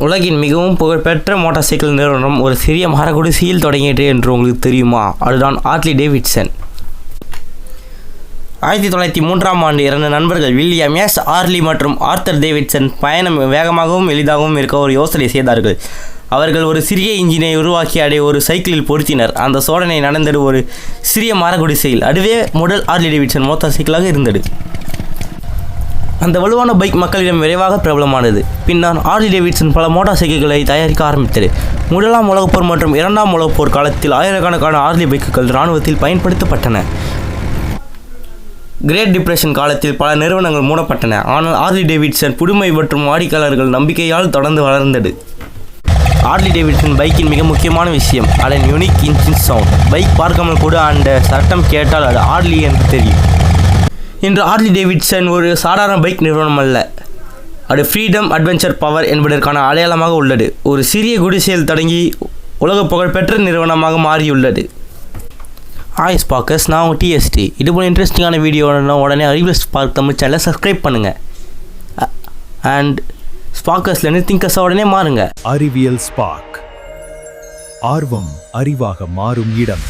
உலகின் மிகவும் புகழ்பெற்ற மோட்டார் சைக்கிள் நிறுவனம் ஒரு சிறிய மரக்குடிசையில் தொடங்கியது என்று உங்களுக்கு தெரியுமா? அதுதான் ஹார்லி டேவிட்சன். 1903ஆம் ஆண்டு 2 நண்பர்கள் வில்லியம் எஸ் ஹார்லி மற்றும் ஆர்தர் டேவிட்சன் பயணம் வேகமாகவும் எளிதாகவும் இருக்க ஒரு யோசனை செய்தார்கள். அவர்கள் ஒரு சிறிய இன்ஜினை உருவாக்கி அதை ஒரு சைக்கிளில் பொருத்தினர். அந்த சோதனை நடந்தது ஒரு சிறிய மரக்குடிசையில். அதுவே முதல் ஹார்லி டேவிட்சன் மோட்டார் சைக்கிளாக இருந்தது. அந்த வலுவான பைக் மக்களிடம் விரைவாக பிரபலமானது. பின்னர் ஹார்லி டேவிட்சன் பல மோட்டார் சைக்கிள்களை தயாரிக்க ஆரம்பித்தது. முதலாம் உலகப் போர் மற்றும் இரண்டாம் உலகப் போர் காலத்தில் ஆயிரக்கணக்கான ஹார்லி பைக்குகள் இராணுவத்தில் பயன்படுத்தப்பட்டன. கிரேட் டிப்ரெஷன் காலத்தில் பல நிறுவனங்கள் மூடப்பட்டன. ஆனால் ஹார்லி டேவிட்சன் புதுமை மற்றும் வாடிக்கையாளர்கள் நம்பிக்கையால் தொடர்ந்து வளர்ந்தது. ஹார்லி டேவிட்சன் பைக்கின் மிக முக்கியமான விஷயம் அதன் யூனிக் இன்ஜின் சவுண்ட். பைக் பார்க்காமல் கூட அந்த சத்தம் கேட்டால் அது ஹார்லி என்று தெரியும். இன்று ஹார்லி டேவிட்சன் ஒரு சாதாரண பைக் நிறுவனம் அல்ல, அது ஃப்ரீடம் அட்வென்ச்சர் பவர் என்பதற்கான அடையாளமாக உள்ளது. ஒரு சிறிய குடிசையில் தொடங்கி உலக புகழ்பெற்ற நிறுவனமாக மாறியுள்ளது. ஹாய் ஸ்பார்க்கர்ஸ், நான் உங்கள் டிஎஸ்டி. இது போல இன்ட்ரெஸ்டிங்கான வீடியோனா உடனே அறிவியல் ஸ்பார்க் தமிழ் சேனலை சப்ஸ்கிரைப் பண்ணுங்கள். அண்ட் ஸ்பார்க்கர்ஸ்லேருந்து திங்கர்ஸாக உடனே மாறுங்க. அறிவியல் ஸ்பார்க், ஆர்வம் அறிவாக மாறும் இடம்.